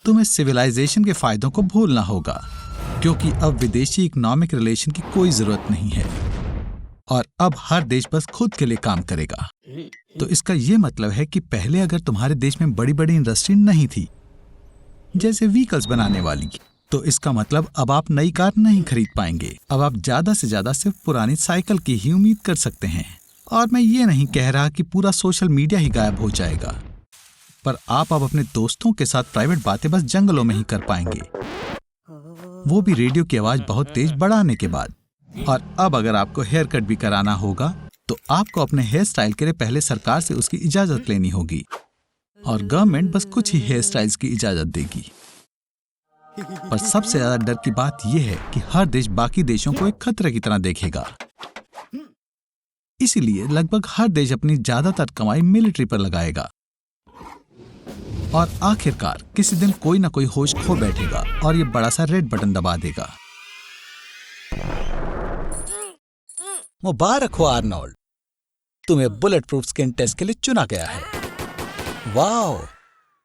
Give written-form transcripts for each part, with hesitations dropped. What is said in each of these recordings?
तुम्हें सिविलाइजेशन के फायदों को भूलना होगा, क्योंकि अब विदेशी इकोनॉमिक रिलेशन की कोई जरूरत नहीं है और अब हर देश बस खुद के लिए काम करेगा। तो इसका ये मतलब है कि पहले अगर तुम्हारे देश में बड़ी बड़ी इंडस्ट्री नहीं थी, जैसे व्हीकल्स बनाने वाली, तो इसका मतलब अब आप नई कार नहीं खरीद पाएंगे। अब आप ज्यादा से ज्यादा सिर्फ पुरानी साइकिल की ही उम्मीद कर सकते हैं। और मैं ये नहीं कह रहा कि पूरा सोशल मीडिया ही गायब हो जाएगा, पर आप अब अपने दोस्तों के साथ प्राइवेट बातें बस जंगलों में ही कर पाएंगे, वो भी रेडियो की आवाज बहुत तेज बढ़ाने के बाद। और अब अगर आपको हेयर कट भी कराना होगा तो आपको अपने हेयर स्टाइल के लिए पहले सरकार से उसकी इजाजत लेनी होगी, और गवर्नमेंट बस कुछ ही हेयर स्टाइल्स की इजाजत देगी। पर सबसे ज्यादा डर की बात यह है कि हर देश बाकी देशों को एक खतरे की तरह देखेगा। इसीलिए लगभग हर देश अपनी ज्यादातर कमाई मिलिट्री पर लगाएगा, और आखिरकार किसी दिन कोई ना कोई होश खो बैठेगा और ये बड़ा सा रेड बटन दबा देगा। मुबारक हो आर्नोल्ड, तुम्हें बुलेट प्रूफ स्किन टेस्ट के लिए चुना गया है। वाओ,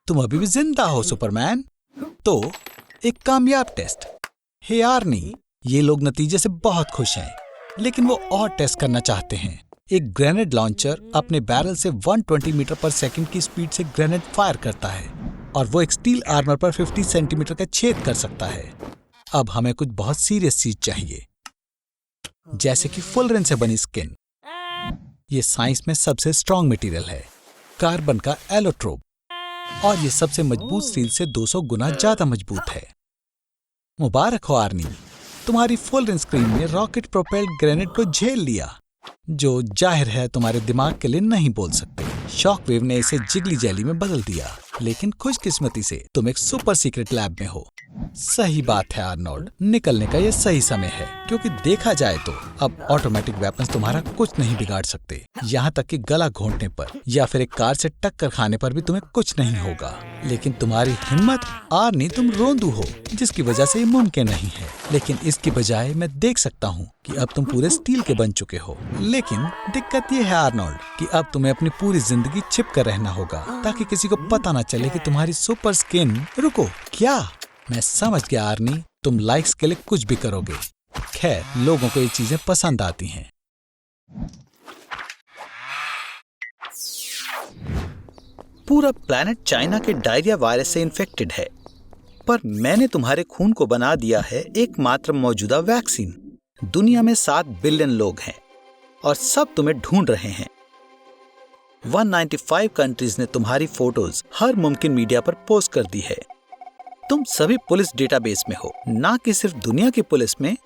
तुम अभी भी जिंदा हो सुपरमैन। तो एक कामयाब टेस्ट। हे आर्नी, ये लोग नतीजे से बहुत खुश हैं, लेकिन वो और टेस्ट करना चाहते हैं। एक ग्रेनेड लॉन्चर अपने बैरल से 120 मीटर पर सेकंड की स्पीड से ग्रेनेड फायर करता है, और वो एक स्टील आर्मर पर 50 सेंटीमीटर का छेद कर सकता है। अब हमें कुछ बहुत सीरियस चीज चाहिए, जैसे कि फुलरेन से बनी स्किन। ये साइंस में सबसे स्ट्रॉन्ग मटेरियल है, कार्बन का एलोट्रोप, और ये सबसे मजबूत स्टील से 200 गुना ज्यादा मजबूत है। मुबारक हो आर्नी, तुम्हारी फुलरेन स्क्रीन ने रॉकेट प्रोपेल्ड ग्रेनेड को झेल लिया, जो जाहिर है तुम्हारे दिमाग के लिए नहीं बोल सकते। शॉकवेव ने इसे जिगली जेली में बदल दिया, लेकिन खुशकिस्मती से तुम एक सुपर सीक्रेट लैब में हो। सही बात है आर्नोल्ड, निकलने का ये सही समय है, क्योंकि देखा जाए तो अब ऑटोमेटिक वेपन्स तुम्हारा कुछ नहीं बिगाड़ सकते। यहाँ तक कि गला घोंटने पर या फिर एक कार से टक्कर खाने पर भी तुम्हें कुछ नहीं होगा। लेकिन तुम्हारी हिम्मत, आर्नी, तुम रोंदू हो, जिसकी वजह से ये मुमकिन नहीं है। लेकिन इसकी बजाय मैं देख सकता हूँ कि अब तुम पूरे स्टील के बन चुके हो। लेकिन दिक्कत ये है आर्नोल्ड कि अब तुम्हें अपनी पूरी जिंदगी छिप कर रहना होगा, ताकि किसी को पता न चले कि तुम्हारी सुपर स्किन। रुको, क्या? मैं समझ गया आर्नी, तुम लाइक्स के लिए कुछ भी करोगे। खैर, लोगों को ये चीजें पसंद आती हैं। पूरा प्लैनेट चाइना के डायरिया वायरस से इन्फेक्टेड है, पर मैंने तुम्हारे खून को बना दिया है एकमात्र मौजूदा वैक्सीन। दुनिया में 7 बिलियन लोग हैं और सब तुम्हें ढूंढ रहे हैं। 195 कंट्रीज ने तुम्हारी फोटोज हर मुमकिन मीडिया पर पोस्ट कर दी है। तुम सभी पुलिस डेटाबेस में हो, ना कि सिर्फ दुनिया की पुलिस में,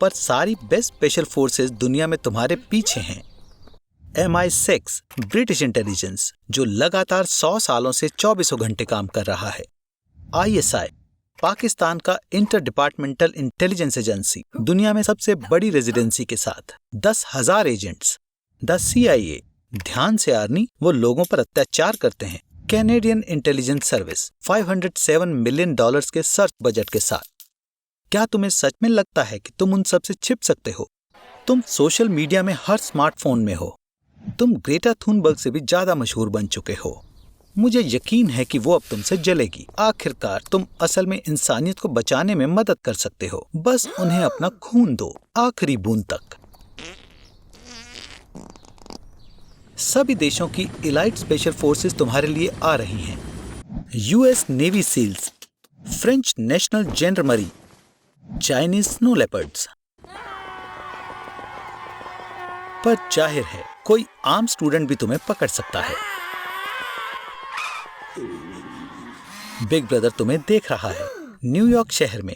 पर सारी बेस्ट स्पेशल फोर्सेस दुनिया में तुम्हारे पीछे हैं। MI6 ब्रिटिश इंटेलिजेंस, जो लगातार 100 सालों से 24 घंटे काम कर रहा है। ISI पाकिस्तान का इंटर डिपार्टमेंटल इंटेलिजेंस एजेंसी, दुनिया में सबसे बड़ी रेजिडेंसी के साथ 10,000 एजेंट्स। द CIA, ध्यान से आर्नी, वो लोगों पर अत्याचार करते हैं। कैनेडियन इंटेलिजेंस सर्विस, $507 मिलियन के सर्च बजट के साथ। क्या तुम्हें सच में लगता है कि तुम उन सब से छिप सकते हो? तुम सोशल मीडिया में हर स्मार्टफोन में हो। तुम ग्रेटा थुनबर्ग से भी ज्यादा मशहूर बन चुके हो। मुझे यकीन है कि वो अब तुमसे जलेगी। आखिरकार तुम असल में इंसानियत को बचाने में मदद कर सकते हो। बस उन्हें अपना खून दो, आखिरी बूंद तक। सभी देशों की इलाइट स्पेशल फोर्सेस तुम्हारे लिए आ रही हैं। US navy seals, French national gendarmerie, Chinese snow leopards. पर जाहिर है कोई आम स्टूडेंट भी तुम्हें पकड़ सकता है। बिग ब्रदर तुम्हें देख रहा है। न्यूयॉर्क शहर में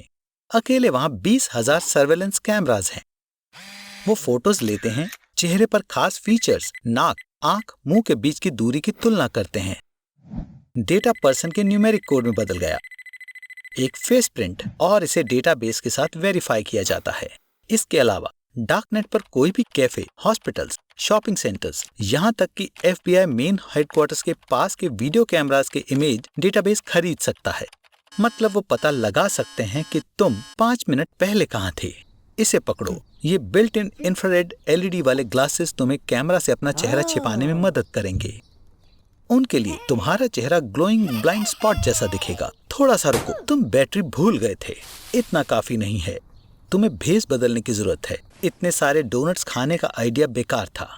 अकेले वहां 20,000 सर्वेलेंस कैमरास हैं। वो फोटोज लेते हैं, चेहरे पर खास फीचर्स, नाक, आंख, मुंह के बीच की दूरी की तुलना करते हैं। डेटा पर्सन के न्यूमेरिक कोड में बदल गया, एक फेस प्रिंट, और इसे डेटाबेस के साथ वेरीफाई किया जाता है। इसके अलावा डार्कनेट पर कोई भी कैफे, हॉस्पिटल्स, शॉपिंग सेंटर्स, यहाँ तक कि FBI मेन हेडक्वार्टर्स के पास के वीडियो कैमरास के इमेज डेटाबेस खरीद सकता है। मतलब वो पता लगा सकते हैं कि तुम 5 मिनट पहले कहाँ थे। इसे पकड़ो, ये बिल्ट इन इंफ्रारेड LED वाले ग्लासेस तुम्हें कैमरा से अपना चेहरा छिपाने में मदद करेंगे। उनके लिए तुम्हारा चेहरा ग्लोइंग ब्लाइंड स्पॉट जैसा दिखेगा। थोड़ा सा रुको, तुम बैटरी भूल गए थे। इतना काफी नहीं है, तुम्हें भेस बदलने की जरूरत है। इतने सारे डोनट्स खाने का आइडिया बेकार था।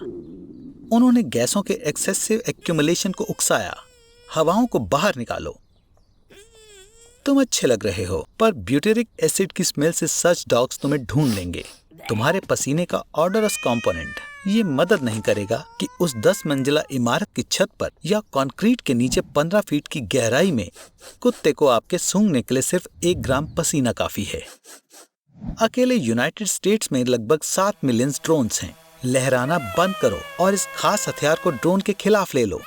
उन्होंने गैसों के एक्सेसिव एक्यूमुलेशन को उकसाया। हवाओं को बाहर निकालो। तुम अच्छे लग रहे हो, पर ब्यूटेरिक एसिड की स्मेल से सच डॉग्स तुम्हें ढूंढ लेंगे। तुम्हारे पसीने का ऑडरस कंपोनेंट ये मदद नहीं करेगा कि उस 10 मंजिला इमारत की छत पर या कंक्रीट के नीचे 15 फीट की गहराई में कुत्ते को आपके सूंघने के लिए सिर्फ 1 ग्राम पसीना काफी है। अकेले यूनाइटेड स्टेट्स में लगभग 7 मिलियन ड्रोन्स हैं। लहराना बंद करो और इस खास हथियार को ड्रोन के खिलाफ ले लो।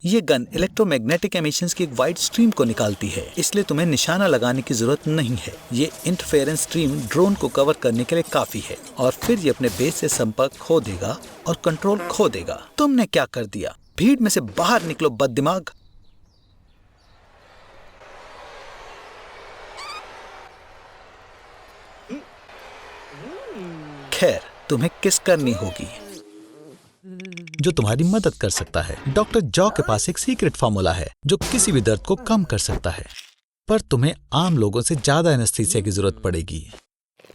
ये गन इलेक्ट्रोमैग्नेटिक एमिशंस की एक वाइड स्ट्रीम को निकालती है, इसलिए तुम्हें निशाना लगाने की जरूरत नहीं है। ये इंटरफेरेंस स्ट्रीम ड्रोन को कवर करने के लिए काफी है और फिर ये अपने बेस से संपर्क खो देगा और कंट्रोल खो देगा। तुमने क्या कर दिया? भीड़ में से बाहर निकलो बददिमाग। खैर, तुम्हें किस करनी होगी जो तुम्हारी मदद कर सकता है। डॉक्टर जॉ के पास एक सीक्रेट फार्मूला है जो किसी भी दर्द को कम कर सकता है, पर तुम्हें आम लोगों से ज्यादा एनेस्थीसिया की जरूरत पड़ेगी।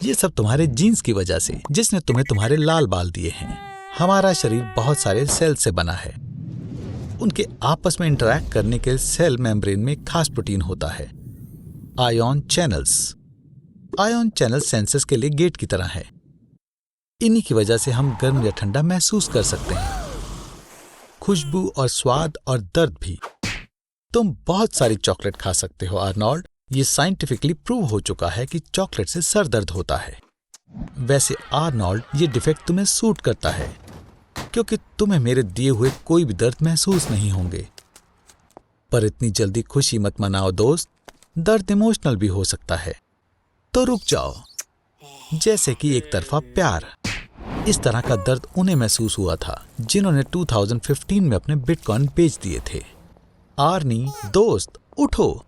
ये सब तुम्हारे जीन्स की वजह से, जिसने तुम्हें तुम्हारे लाल बाल दिए हैं। हमारा शरीर बहुत सारे सेल से बना है। उनके आपस में इंटरैक्ट करने के सेल मेम्ब्रेन में खास प्रोटीन होता है, ion channels. Ion channel senses के लिए गेट की तरह है। इन्हीं की वजह से हम गर्म या ठंडा महसूस कर सकते हैं, खुशबू और स्वाद और दर्द भी। तुम बहुत सारी चॉकलेट खा सकते हो आर्नोल्ड। ये साइंटिफिकली प्रूव हो चुका है कि चॉकलेट से सर दर्द होता है। वैसे आर्नोल्ड, ये डिफेक्ट तुम्हें सूट करता है क्योंकि तुम्हें मेरे दिए हुए कोई भी दर्द महसूस नहीं होंगे। पर इतनी जल्दी खुशी मत मनाओ दोस्त, दर्द इमोशनल भी हो सकता है। तो रुक जाओ। जैसे कि एक तरफा प्यार। इस तरह का दर्द उन्हें महसूस हुआ था जिन्होंने 2015 में अपने बिटकॉइन बेच दिए थे। आर्नी दोस्त, उठो।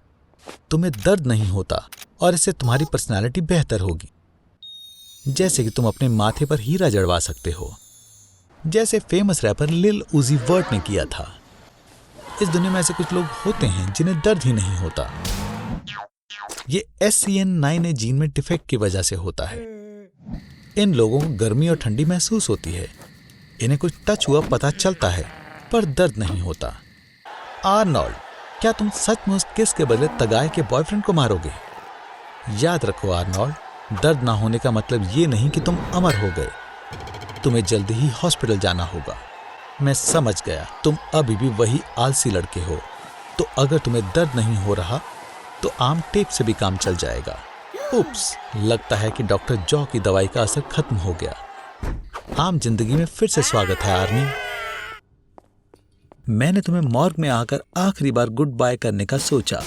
तुम्हें दर्द नहीं होता और इससे तुम्हारी पर्सनालिटी बेहतर होगी। जैसे कि तुम अपने माथे पर हीरा जड़वा सकते हो, जैसे फेमस रैपर लिल उजी वर्ट ने किया था। इस दुनिया में ऐसे कुछ लोग होते हैं जिन्हें दर्द ही नहीं होता। ये SCN9A जीन में डिफेक्ट की वजह से होता है। इन लोगों को गर्मी और ठंडी महसूस होती है। इन्हें कुछ टच हुआ पता चलता है, पर दर्द नहीं होता। आर्नोल्ड, क्या तुम सचमुच किस के बदले तगाए के बॉयफ्रेंड को मारोगे? याद रखो आर्नोल्ड, दर्द ना होने का मतलब ये नहीं कि तुम अमर हो गए। तुम्हें जल्दी ही हॉस्पिटल जाना होगा। मैं समझ गया, तुम अभी भी वही आलसी लड़के हो। तो अगर तुम्हें दर्द नहीं हो रहा तो आम टेप से भी काम चल जाएगा। उप्स, लगता है कि डॉक्टर जॉ की दवाई का असर खत्म हो गया। आम जिंदगी में फिर से स्वागत है आर्नी। मैंने तुम्हें मॉर्ग में आकर आखिरी बार गुड बाय करने का सोचा।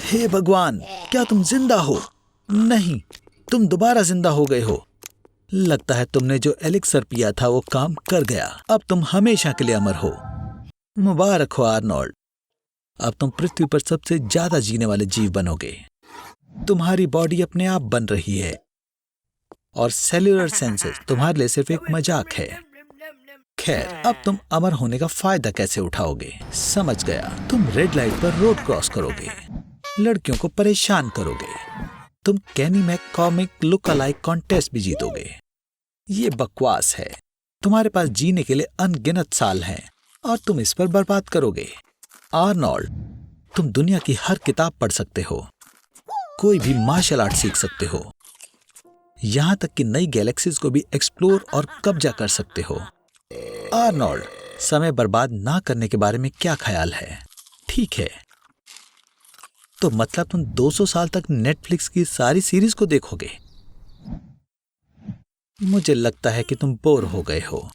हे भगवान, क्या तुम जिंदा हो? नहीं, तुम दोबारा जिंदा हो गए हो। लगता है तुमने जो एलिक्सर पिया था वो काम कर गया। अब तुम हमेशा के लिए अमर हो। मुबारक हो आर्नोल्ड। अब तुम पृथ्वी पर सबसे ज्यादा जीने वाले जीव बनोगे। तुम्हारी बॉडी अपने आप बन रही है और सेल्यूलर सेंसेस तुम्हारे लिए सिर्फ एक मजाक है। खैर, अब तुम अमर होने का फायदा कैसे उठाओगे? समझ गया। तुम रेड लाइट पर रोड क्रॉस करोगे, लड़कियों को परेशान करोगे, तुम कैनी मैककॉमिक लुक अलाइक कॉन्टेस्ट भी जीतोगे। ये बकवास है। तुम्हारे पास जीने के लिए अनगिनत साल हैं और तुम इस पर बर्बाद करोगे। आर्नोल्ड, तुम दुनिया की हर किताब पढ़ सकते हो, कोई भी मार्शल आर्ट सीख सकते हो, यहां तक कि नई गैलेक्सीज को भी एक्सप्लोर और कब्जा कर सकते हो। आर्नोल्ड, समय बर्बाद ना करने के बारे में क्या ख्याल है? ठीक है, तो मतलब तुम 200 साल तक नेटफ्लिक्स की सारी सीरीज को देखोगे? मुझे लगता है कि तुम बोर हो गए हो।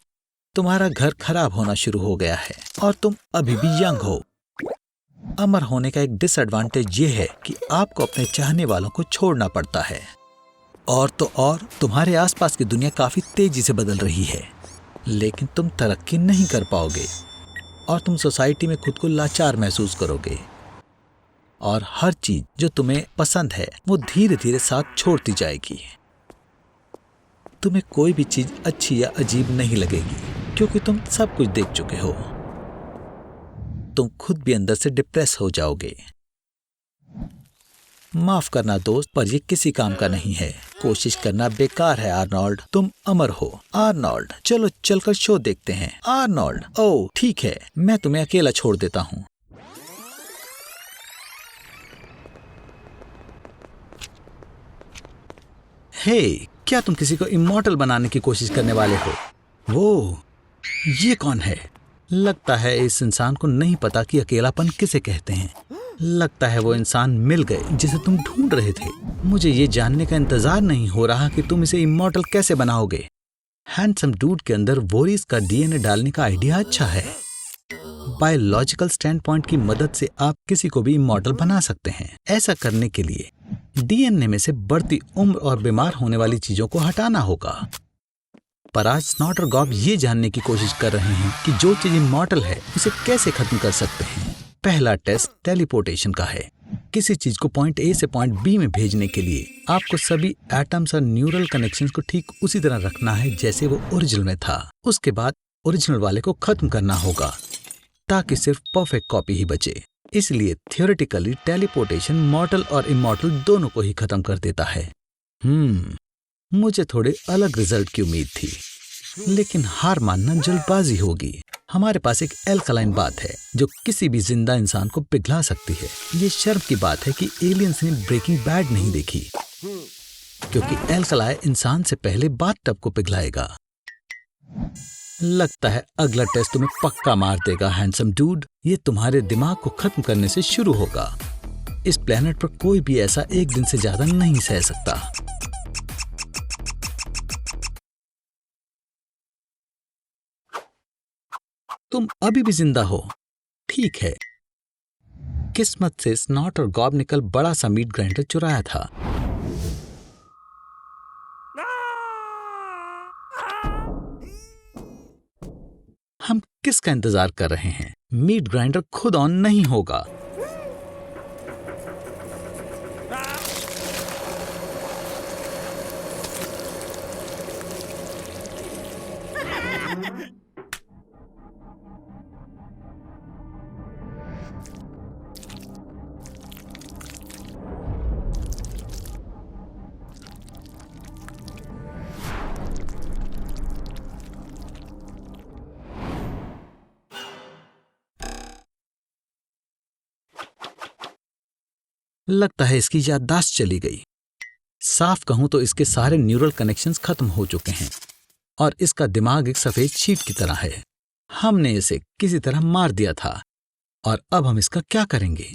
तुम्हारा घर खराब होना शुरू हो गया है और तुम अभी भी यंग हो। अमर होने का एक डिसएडवांटेज ये है कि आपको अपने चाहने वालों को छोड़ना पड़ता है। और तो और, तुम्हारे आसपास की दुनिया काफी तेजी से बदल रही है, लेकिन तुम तरक्की नहीं कर पाओगे और तुम सोसाइटी में खुद को लाचार महसूस करोगे और हर चीज जो तुम्हें पसंद है वो धीरे धीरे साथ छोड़ती जाएगी। तुम्हें कोई भी चीज अच्छी या अजीब नहीं लगेगी क्योंकि तुम सब कुछ देख चुके हो। तुम खुद भी अंदर से डिप्रेस हो जाओगे। माफ करना दोस्त, पर ये किसी काम का नहीं है। कोशिश करना बेकार है आर्नोल्ड। तुम अमर हो आर्नोल्ड। चलो चलकर शो देखते हैं आर्नोल्ड। ओह ठीक है, मैं तुम्हें अकेला छोड़ देता हूँ। हे, क्या तुम किसी को इमॉर्टल बनाने की कोशिश करने वाले हो? वो ये कौन है? लगता है इस इंसान को नहीं पता कि अकेलापन किसे कहते हैं। लगता है वो इंसान मिल गए जिसे तुम ढूंढ रहे थे। मुझे ये जानने का इंतजार नहीं हो रहा कि तुम इसे इमॉर्टल कैसे बनाओगे। हैंडसम डूड के अंदर वोरिस का डीएनए डालने का आइडिया अच्छा है। बायोलॉजिकल स्टैंड पॉइंट की मदद से आप किसी को भी इमॉर्टल बना सकते हैं। ऐसा करने के लिए डीएनए में से बढ़ती उम्र और बीमार होने वाली चीजों को हटाना होगा। पर आज स्नॉट और गॉब ये जानने की कोशिश कर रहे हैं कि जो चीज इमॉर्टल है उसे कैसे खत्म कर सकते हैं। पहला टेस्ट टेलीपोर्टेशन का है। किसी चीज को पॉइंट ए से पॉइंट बी में भेजने के लिए आपको सभी एटम्स और न्यूरल कनेक्शंस को ठीक उसी तरह रखना है जैसे वो ओरिजिनल में था। उसके बाद ओरिजिनल वाले को खत्म करना होगा ताकि सिर्फ परफेक्ट कॉपी ही बचे। इसलिए थियोरेटिकली टेलीपोर्टेशन मॉर्टल और इमॉर्टल दोनों को ही खत्म कर देता है। मुझे थोड़े अलग रिजल्ट की उम्मीद थी, लेकिन हार मानना जल्दबाजी होगी। हमारे पास एक एल्कलाइन बात है जो किसी भी जिंदा इंसान को पिघला सकती है। ये शर्म की बात है कि एलियंस ने ब्रेकिंग बैड नहीं देखी, क्योंकि एल्कलाई इंसान से पहले बाथटब को पिघलाएगा। लगता है अगला टेस्ट तुम्हें पक्का मार देगा हैंडसम डूड। ये तुम्हारे दिमाग को खत्म करने से शुरू होगा। इस प्लेनेट पर कोई भी ऐसा एक दिन से ज्यादा नहीं सह सकता। तुम अभी भी जिंदा हो, ठीक है। किस्मत से स्नॉट और गॉब ने कल बड़ा सा मीट ग्राइंडर चुराया था। हम किसका इंतजार कर रहे हैं? मीट ग्राइंडर खुद ऑन नहीं होगा। लगता है इसकी याददाश्त चली गई। साफ कहूं तो इसके सारे न्यूरल कनेक्शंस खत्म हो चुके हैं और इसका दिमाग एक सफेद शीट की तरह है। हमने इसे किसी तरह मार दिया था और अब हम इसका क्या करेंगे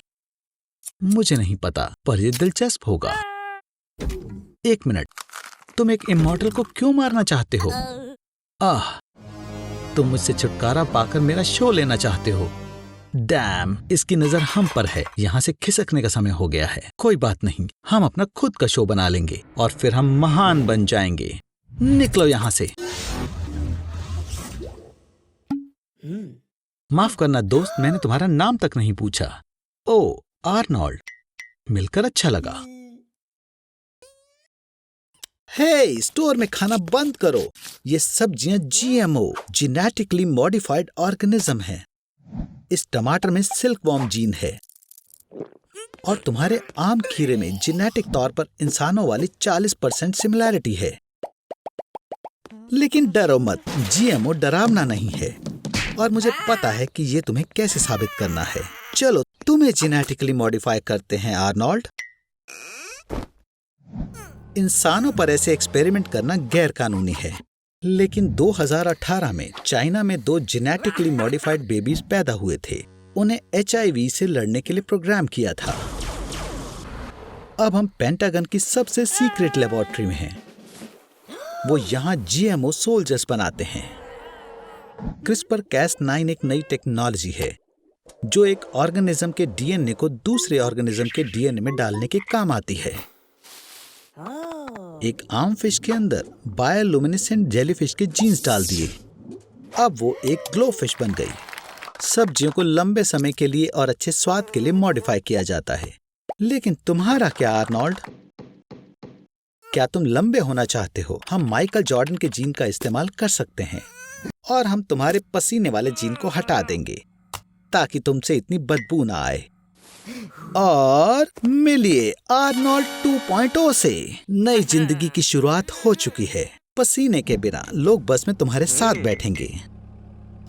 मुझे नहीं पता, पर यह दिलचस्प होगा। एक मिनट, तुम एक इमॉर्टल को क्यों मारना चाहते हो? तुम मुझसे छुटकारा पाकर मेरा शो लेना चाहते हो। डैम, इसकी नजर हम पर है। यहाँ से खिसकने का समय हो गया है। कोई बात नहीं, हम अपना खुद का शो बना लेंगे और फिर हम महान बन जाएंगे। निकलो यहाँ से। माफ करना दोस्त, मैंने तुम्हारा नाम तक नहीं पूछा। ओ आर्नोल्ड, मिलकर अच्छा लगा। हे, स्टोर में खाना बंद करो। ये सब्जियां जीएमओ जेनेटिकली मॉडिफाइड ऑर्गेनिज्म हैं। इस टमाटर में सिल्कवॉर्म जीन है और तुम्हारे आम खीरे में जेनेटिक तौर पर इंसानों वाली 40% सिमिलैरिटी है। लेकिन डरो मत, जीएमओ डरावना नहीं है और मुझे पता है कि ये तुम्हें कैसे साबित करना है। चलो तुम्हें जेनेटिकली मॉडिफाई करते हैं आर्नोल्ड। इंसानों पर ऐसे एक्सपेरिमेंट करना गैर कानूनी है, लेकिन 2018 में चाइना में 2 जेनेटिकली मॉडिफाइड बेबीज पैदा हुए थे। उन्हें HIV से लड़ने के लिए प्रोग्राम किया था। अब हम पेंटागन की सबसे सीक्रेट लेबोरेटरी में हैं। वो यहाँ GMO सोल्जर्स बनाते हैं। CRISPR-Cas9 एक नई टेक्नोलॉजी है जो एक ऑर्गेनिज्म के DNA को दूसरे ऑर्गेनिज्म के DNA में डालने के काम आती है। एक आम फिश के अंदर बायोलुमिनेसेंट जेलीफिश के जीन्स डाल दिए। अब वो एक ग्लो फिश बन गई। सब्जियों को लंबे समय के लिए और अच्छे स्वाद के लिए मॉडिफाई किया जाता है। लेकिन तुम्हारा क्या आर्नोल्ड? क्या तुम लंबे होना चाहते हो? हम माइकल जॉर्डन के जीन का इस्तेमाल कर सकते हैं। और हम तुम्हारे पसीने वाले जीन को हटा देंगे ताकि तुमसे इतनी बदबू ना आए। और मिलिए आर्नोल्ड 2.0 से। नई जिंदगी की शुरुआत हो चुकी है। पसीने के बिना लोग बस में तुम्हारे साथ बैठेंगे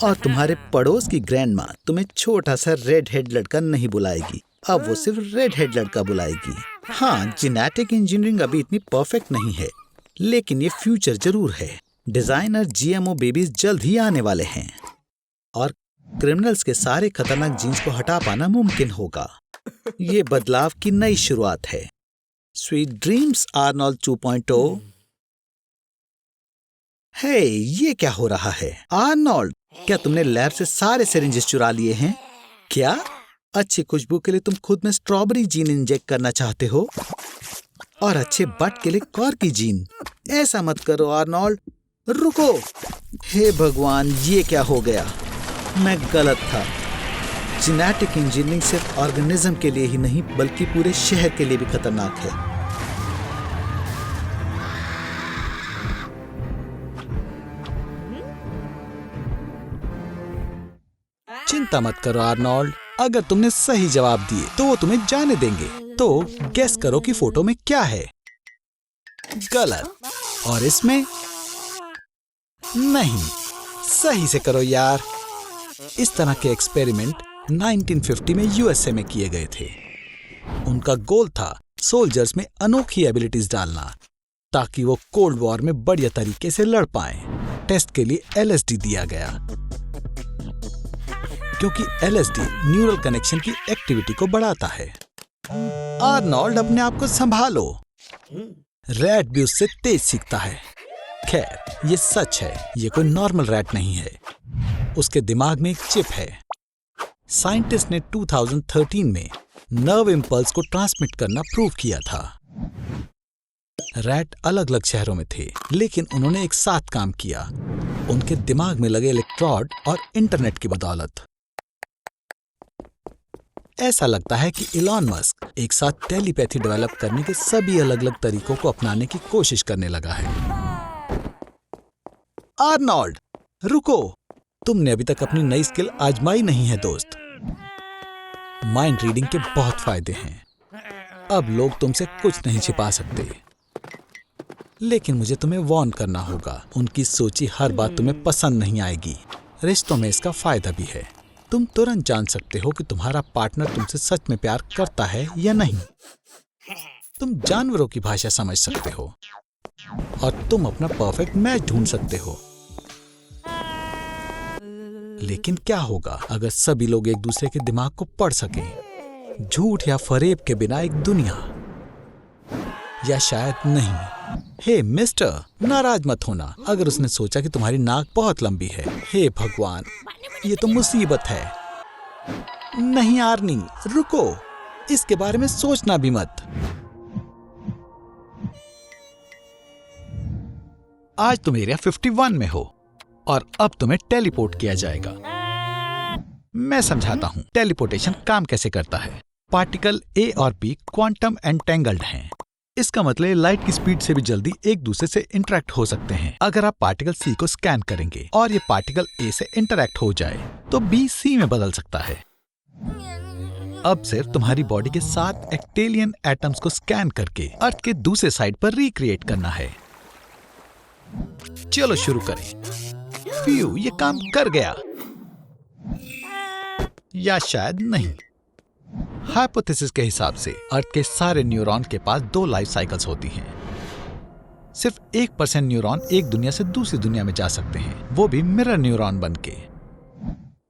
और तुम्हारे पड़ोस की ग्रैंड माँ तुम्हें छोटा सा रेड हेड लड़का नहीं बुलाएगी, अब वो सिर्फ रेड हेड लड़का बुलाएगी। हाँ, जेनेटिक इंजीनियरिंग अभी इतनी परफेक्ट नहीं है, लेकिन ये फ्यूचर जरूर है। डिजाइनर जीएमओ बेबीज जल्द ही आने वाले हैं और क्रिमिनल्स के सारे खतरनाक जीन्स को हटा पाना मुमकिन होगा। ये बदलाव की नई शुरुआत है। Sweet dreams Arnold 2.0। हे, ये क्या हो रहा है? आर्नोल्ड, क्या तुमने लैब से सारे सिरिंजेस चुरा लिए हैं? क्या अच्छी खुशबू के लिए तुम खुद में स्ट्रॉबेरी जीन इंजेक्ट करना चाहते हो और अच्छे बट के लिए कॉर्की जीन? ऐसा मत करो आर्नोल्ड, रुको। हे भगवान, ये क्या हो गया? मैं गलत था। जेनेटिक इंजीनियरिंग सिर्फ ऑर्गेनिज्म के लिए ही नहीं बल्कि पूरे शहर के लिए भी खतरनाक है। चिंता मत करो आर्नोल्ड, अगर तुमने सही जवाब दिए तो वो तुम्हें जाने देंगे। तो गेस करो कि फोटो में क्या है? गलत। और इसमें? नहीं, सही से करो यार। इस तरह के एक्सपेरिमेंट 1950 में यूएसए में किए गए थे। उनका गोल था सोल्जर्स में अनोखी एबिलिटीज डालना ताकि वो कोल्ड वॉर में बढ़िया तरीके से लड़ पाएं। टेस्ट के लिए एलएसडी दिया गया क्योंकि एलएसडी न्यूरल कनेक्शन की एक्टिविटी को बढ़ाता है। आर्नोल्ड, अपने आप को संभालो। रैट भी उससे तेज सीखता है। खैर, ये सच है, ये कोई नॉर्मल रैट नहीं है। उसके दिमाग में एक चिप है। साइंटिस्ट ने 2013 में नर्व इम्पल्स को ट्रांसमिट करना प्रूव किया था। रैट अलग अलग शहरों में थे, लेकिन उन्होंने एक साथ काम किया, उनके दिमाग में लगे इलेक्ट्रोड और इंटरनेट की बदौलत। ऐसा लगता है कि इलॉन मस्क एक साथ टेलीपैथी डेवलप करने के सभी अलग अलग तरीकों को अपनाने की कोशिश करने लगा है। आर्नोल्ड, रुको, तुमने अभी तक अपनी नई स्किल आजमाई नहीं है दोस्त। माइंड रीडिंग के बहुत फायदे हैं। अब लोग तुमसे कुछ नहीं छिपा सकते, लेकिन मुझे तुम्हें वार्न करना होगा। उनकी सोची हर बात तुम्हें पसंद नहीं आएगी। रिश्तों में इसका फायदा भी है। तुम तुरंत जान सकते हो कि तुम्हारा पार्टनर तुमसे सच में प्यार करता है या नहीं। तुम जानवरों की भाषा समझ सकते हो और तुम अपना परफेक्ट मैच ढूंढ सकते हो। लेकिन क्या होगा अगर सभी लोग एक दूसरे के दिमाग को पढ़ सकें? झूठ या फरेब के बिना एक दुनिया, या शायद नहीं। हे मिस्टर, नाराज मत होना अगर उसने सोचा कि तुम्हारी नाक बहुत लंबी है। हे भगवान, ये तो मुसीबत है। नहीं आर्नी, रुको, इसके बारे में सोचना भी मत। आज तुम एरिया 51 में हो और अब तुम्हें टेलीपोर्ट किया जाएगा। मैं समझाता हूं टेलीपोर्टेशन काम कैसे करता है। पार्टिकल ए और बी क्वांटम एंटेंगल्ड हैं। इसका मतलब लाइट की स्पीड से भी जल्दी एक दूसरे से इंटरेक्ट हो सकते हैं। अगर आप पार्टिकल सी को स्कैन करेंगे और ये पार्टिकल ए से इंटरेक्ट हो जाए तो बी सी में बदल सकता है। अब सिर्फ तुम्हारी बॉडी के 7 एक्टेलियन एटम्स को स्कैन करके अर्थ के दूसरे साइड पर रिक्रिएट करना है। चलो शुरू करें। फ्यू, ये काम कर गया, या शायद नहीं। हाइपोथेसिस के हिसाब से अर्थ के सारे न्यूरॉन के पास 2 लाइफ साइकिल्स होती हैं। सिर्फ 1% न्यूरॉन एक दुनिया से दूसरी दुनिया में जा सकते हैं, वो भी मिरर न्यूरॉन बनके।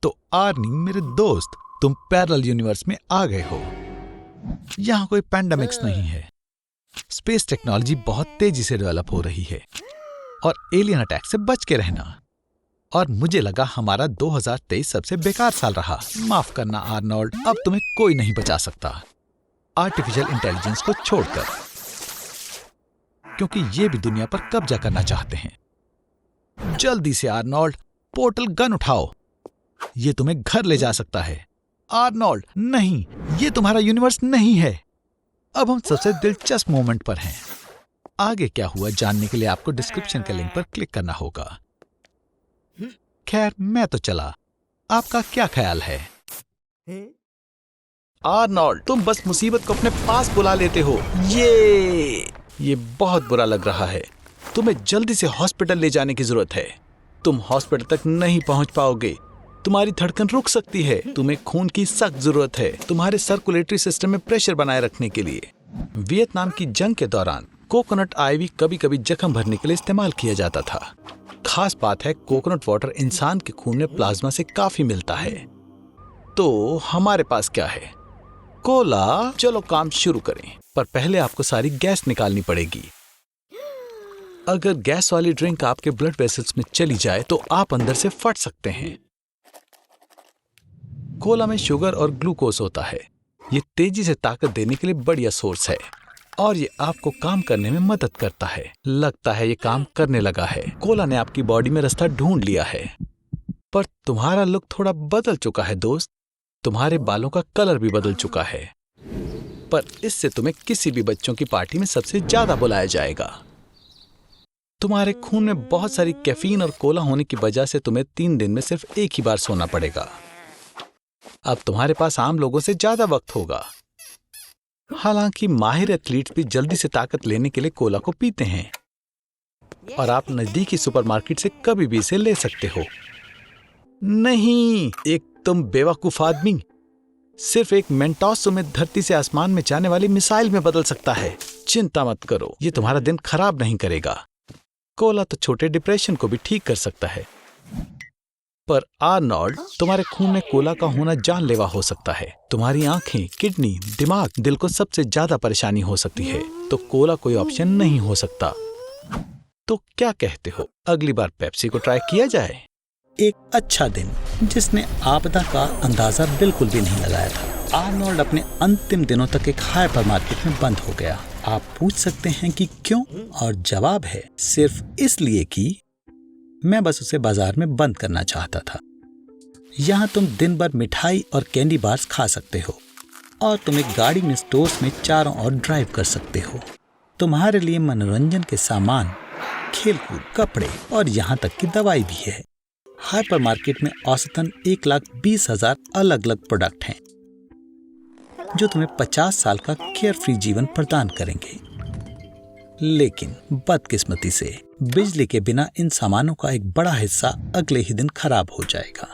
तो आर्नी मेरे दोस्त, तुम पैरेलल यूनिवर्स में आ गए हो। यहां कोई पैंडेमिक्स नहीं है। स्पेस टेक्नोलॉजी बहुत तेजी से डेवलप हो रही है और एलियन अटैक से बच के रहना। और मुझे लगा हमारा 2023 सबसे बेकार साल रहा। माफ करना आर्नोल्ड, अब तुम्हें कोई नहीं बचा सकता आर्टिफिशियल इंटेलिजेंस को छोड़कर, क्योंकि ये भी दुनिया पर कब्जा करना चाहते हैं। जल्दी से आर्नोल्ड, पोर्टल गन उठाओ, ये तुम्हें घर ले जा सकता है। आर्नोल्ड, नहीं, ये तुम्हारा यूनिवर्स नहीं है। अब हम सबसे दिलचस्प मोमेंट पर हैं। आगे क्या हुआ जानने के लिए आपको डिस्क्रिप्शन के लिंक पर क्लिक करना होगा। खैर मैं तो चला, आपका क्या ख्याल है? आर्नोल्ड, तुम बस मुसीबत को अपने पास बुला लेते हो। ये बहुत बुरा लग रहा है। तुम्हें जल्दी से हॉस्पिटल ले जाने की जरूरत है। तुम हॉस्पिटल तक नहीं पहुंच पाओगे। तुम्हारी धड़कन रुक सकती है। तुम्हें खून की सख्त जरूरत है तुम्हारे सर्कुलेटरी सिस्टम में प्रेशर बनाए रखने के लिए। वियतनाम की जंग के दौरान कोकोनट आइवी कभी कभी जख्म भरने के लिए इस्तेमाल किया जाता था। खास बात है, कोकोनट वाटर इंसान के खून में प्लाज्मा से काफी मिलता है। तो हमारे पास क्या है? कोला। चलो काम शुरू करें, पर पहले आपको सारी गैस निकालनी पड़ेगी। अगर गैस वाली ड्रिंक आपके ब्लड वेसल्स में चली जाए तो आप अंदर से फट सकते हैं। कोला में शुगर और ग्लूकोज होता है। ये तेजी से ताकत देने के लिए बढ़िया सोर्स है और ये आपको काम करने में मदद करता है। लगता है ये काम करने लगा है। कोला ने आपकी बॉडी में रास्ता ढूंढ लिया है। पर तुम्हारा लुक थोड़ा बदल चुका है दोस्त। तुम्हारे बालों का कलर भी बदल चुका है। पर इससे तुम्हें किसी भी बच्चों की पार्टी में सबसे ज्यादा बुलाया जाएगा। तुम्हारे खून में बहुत सारी कैफीन और कोला होने की वजह से तुम्हें 3 दिन में सिर्फ एक ही बार सोना पड़ेगा। अब तुम्हारे पास आम लोगों से ज्यादा वक्त होगा। हालांकि माहिर एथलीट भी जल्दी से ताकत लेने के लिए कोला को पीते हैं और आप नजदीकी सुपरमार्केट से कभी भी इसे ले सकते हो। नहीं, एक तुम बेवकूफ आदमी। सिर्फ एक मेंटोस तुम्हें धरती से आसमान में जाने वाली मिसाइल में बदल सकता है। चिंता मत करो, ये तुम्हारा दिन खराब नहीं करेगा। कोला तो छोटे डिप्रेशन को भी ठीक कर सकता है। पर आर्नोल्ड, तुम्हारे खून में कोला का होना जानलेवा हो सकता है। तुम्हारी आंखें, किडनी, दिमाग, दिल को सबसे ज्यादा परेशानी हो सकती है। तो कोला कोई ऑप्शन नहीं हो सकता। तो क्या कहते हो, अगली बार पेप्सी को ट्राई किया जाए? एक अच्छा दिन जिसने आपदा का अंदाजा बिल्कुल भी नहीं लगाया था। आर्नोल्ड अपने अंतिम दिनों तक एक हाइपरमार्केट में बंद हो गया। आप पूछ सकते हैं कि क्यों, और जवाब है सिर्फ इसलिए कि मैं बस उसे बाजार में बंद करना चाहता था। यहाँ तुम दिन भर मिठाई और कैंडी बार्स खा सकते हो और तुम एक गाड़ी में स्टोर्स में चारों ओर ड्राइव कर सकते हो। तुम्हारे लिए मनोरंजन के सामान, खेलकूद, कपड़े और यहाँ तक कि दवाई भी है। हाइपरमार्केट में औसतन 1,20,000 अलग अलग प्रोडक्ट हैं जो तुम्हें 50 साल का केयर फ्री जीवन प्रदान करेंगे। लेकिन बदकिस्मती से बिजली के बिना इन सामानों का एक बड़ा हिस्सा अगले ही दिन खराब हो जाएगा।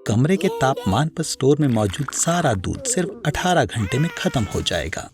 कमरे के तापमान पर स्टोर में मौजूद सारा दूध सिर्फ 18 घंटे में खत्म हो जाएगा।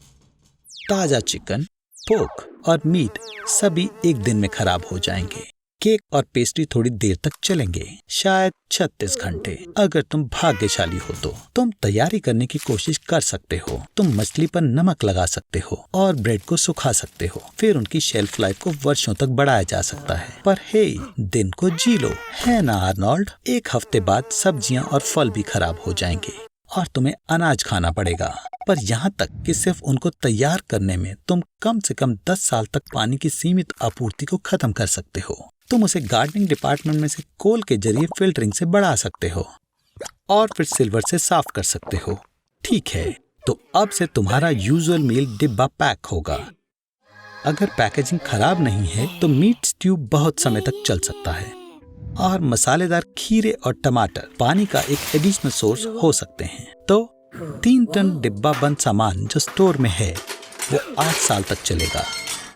ताजा चिकन, पोर्क और मीट सभी एक दिन में खराब हो जाएंगे। केक और पेस्ट्री थोड़ी देर तक चलेंगे, शायद 36 घंटे। अगर तुम भाग्यशाली हो तो तुम तैयारी करने की कोशिश कर सकते हो। तुम मछली पर नमक लगा सकते हो और ब्रेड को सुखा सकते हो। फिर उनकी शेल्फ लाइफ को वर्षों तक बढ़ाया जा सकता है। पर हे, दिन को जी लो, है ना आर्नोल्ड? 1 हफ्ते बाद सब्जियां और फल भी खराब हो जाएंगे और तुम्हें अनाज खाना पड़ेगा। पर यहाँ तक कि सिर्फ उनको तैयार करने में तुम कम से कम 10 साल तक पानी की सीमित आपूर्ति को खत्म कर सकते हो। तुम उसे गार्डनिंग डिपार्टमेंट में से कोल के जरिए फिल्टरिंग से बढ़ा सकते हो और फिर सिल्वर से साफ कर सकते हो। ठीक है, तो अब से तुम्हारा यूजुअल मील डिब्बा पैक होगा। अगर पैकेजिंग खराब नहीं है तो मीट स्ट्यू बहुत समय तक चल सकता है और मसालेदार खीरे और टमाटर पानी का एक एडिशनल सोर्स हो सकते हैं। तो 3 टन डिब्बा बंद सामान जो स्टोर में है वो 8 साल तक चलेगा।